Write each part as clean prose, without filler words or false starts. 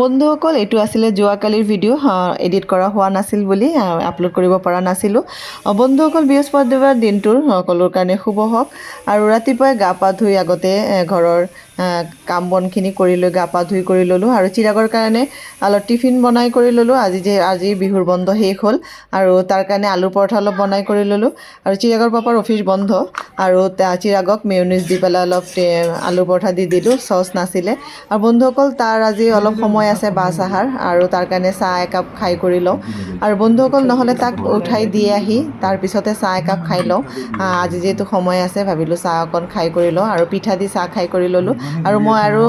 বন্ধুসকল এইটো আছিলে যোৱাকালিৰ ভিডিঅ' এডিট কৰা হোৱা নাছিল বুলি আপলোড কৰিব পৰা নাছিলোঁ। বন্ধুসকল বৃহস্পতিবাৰ দিনটোৰ সকলোৰ কাৰণে শুভ হওক। আৰু ৰাতিপুৱাই গা পা ধুই আগতে ঘৰৰ কাম বনখিনি কৰি লৈ গা পা ধুই কৰি ল'লোঁ আৰু চিৰাগৰ কাৰণে অলপ টিফিন বনাই কৰি ল'লোঁ। আজি বিহুৰ বন্ধ শেষ হ'ল আৰু তাৰ কাৰণে আলু পৰঠা অলপ বনাই কৰি ল'লোঁ। আৰু চিৰাগৰ পাপাৰ অফিচ বন্ধ আৰু চিৰাগক মেয়নিজ দি পেলাই অলপ আলু পৰঠা দি দিলোঁ, চচ নাছিলে। আৰু বন্ধুসকল তাৰ আজি অলপ সময় আছে বাছ আহাৰ আৰু তাৰ কাৰণে চাহ একাপ খাই কৰি লওঁ। আৰু বন্ধুসকল নহ'লে তাক উঠাই দি আহি তাৰপিছতে চাহ একাপ খাই লওঁ। আজি যিহেতু সময় আছে ভাবিলোঁ চাহ অকণ খাই কৰি লওঁ আৰু পিঠা দি চাহ খাই কৰি ল'লোঁ। আৰু মই আৰু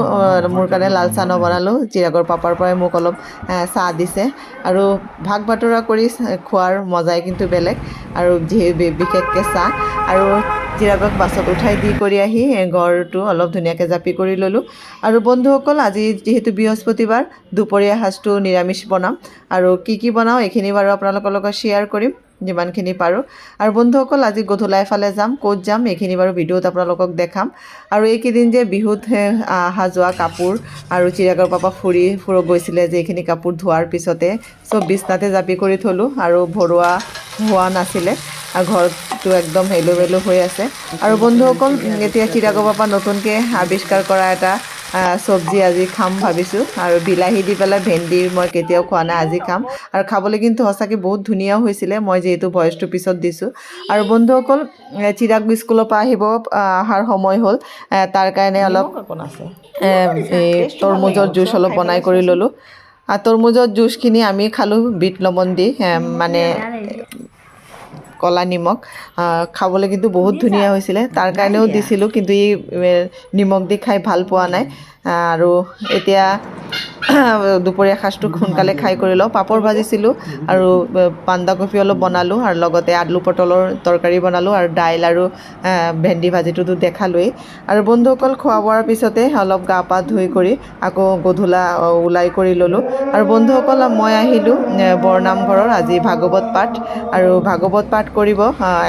মোৰ কাৰণে লাল চাহ নবনালোঁ, চিৰাগৰ পাপাৰ পৰাই মোক অলপ চাহ দিছে। আৰু ভাগ বাতৰা কৰি খোৱাৰ মজাই কিন্তু বেলেগ আৰু বিশেষকৈ চাহ। আৰু চিৰাগক বাছত উঠাই দি কৰি আহি ঘৰটো অলপ ধুনীয়াকৈ জাপি কৰি ল'লোঁ। আৰু বন্ধুসকল আজি যিহেতু বৃহস্পতিবাৰ দুপৰীয়া সাঁজটো নিৰামিষ বনাম আৰু কি বনাওঁ এইখিনি বাৰু আপোনালোকৰ লগত শ্বেয়াৰ কৰিম যিমানখিনি পাৰোঁ। আৰু বন্ধুসকল আজি গধূলা এফালে যাম, ক'ত যাম এইখিনি বাৰু ভিডিঅ'ত আপোনালোকক দেখাম। আৰু এইকেইদিন যে বিহুত অহা যোৱা কাপোৰ আৰু চিৰাগৰ পাপা ফুৰিব গৈছিলে যে এইখিনি কাপোৰ ধোৱাৰ পিছতে চব বিছনাতে জাপি কৰি থলোঁ আৰু ভৰোৱা হোৱা নাছিলে আৰু ঘৰটো একদম হেলো হৈ আছে। আৰু বন্ধুসকল এতিয়া চিৰাগৰ পাপা নতুনকৈ আৱিষ্কাৰ কৰা এটা চব্জি আজি খাম ভাবিছোঁ। আৰু বিলাহী দি পেলাই ভেন্দি মই কেতিয়াও খোৱা নাই, আজি খাম। আৰু খাবলৈ কিন্তু সঁচাকৈ বহুত ধুনীয়াও হৈছিলে, মই যিহেতু ভইচটো পিছত দিছোঁ। আৰু বন্ধুসকল চিৰাগ স্কুলৰ পৰা অহাৰ সময় হ'ল, তাৰ কাৰণে অলপ তৰমুজৰ জুচ অলপ বনাই কৰি ল'লোঁ। আৰু তৰমুজৰ জুচখিনি আমি খালোঁ বিট লবণ দি, মানে ক'লা নিমখ। খাবলৈ কিন্তু বহুত ধুনীয়া হৈছিলে, তাৰ কাৰণেও দিছিলোঁ, কিন্তু ই নিমখ দি খাই ভাল পোৱা নাই। আৰু এতিয়া দুপৰীয়া সাঁজটো সোনকালে খাই কৰি লওঁ। পাপৰ ভাজিছিলোঁ আৰু বন্ধাকবি অলপ বনালোঁ আৰু লগতে আলু পটলৰ তৰকাৰী বনালোঁ আৰু দাইল আৰু ভেন্দি ভাজিটোতো দেখালোৱেই। আৰু বন্ধুসকল খোৱা বোৱাৰ পিছতে অলপ গা পা ধুই কৰি আকৌ গধূলা ওলাই কৰি ল'লোঁ। আৰু বন্ধুসকল মই আহিলোঁ বৰনামঘৰৰ আজি ভাগৱত পাঠ, আৰু ভাগৱত পাঠ কৰিব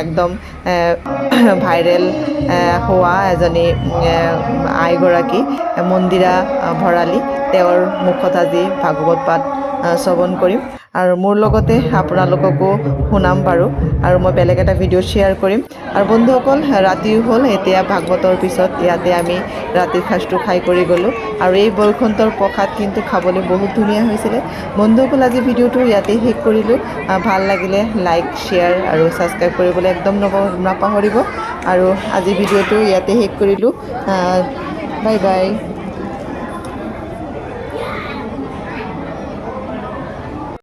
একদম ভাইৰেল হোৱা এজনী আইগৰাকী মন্দিৰা ভৰালী, তেওঁৰ মুখত আজি ভাগৱত পাঠ শ্ৰৱণ কৰিম আৰু মোৰ লগতে আপোনালোককো শুনাম বাৰু। আৰু মই বেলেগ এটা ভিডিঅ' শ্বেয়াৰ কৰিম। আৰু বন্ধুসকল ৰাতিও হ'ল, এতিয়া ভাগৱতৰ পিছত ইয়াতে আমি ৰাতিৰ সাঁজটো খাই কৰি গ'লোঁ। আৰু এই বৈকুণ্ঠৰ প্ৰসাদ কিন্তু খাবলৈ বহুত ধুনীয়া হৈছিলে। বন্ধুসকল আজি ভিডিঅ'টো ইয়াতে শেষ কৰিলোঁ। ভাল লাগিলে লাইক শ্বেয়াৰ আৰু ছাবস্ক্ৰাইব কৰিবলৈ একদম নাপাহৰিব। আৰু আজি ভিডিঅ'টো ইয়াতে শেষ কৰিলোঁ। Bye bye.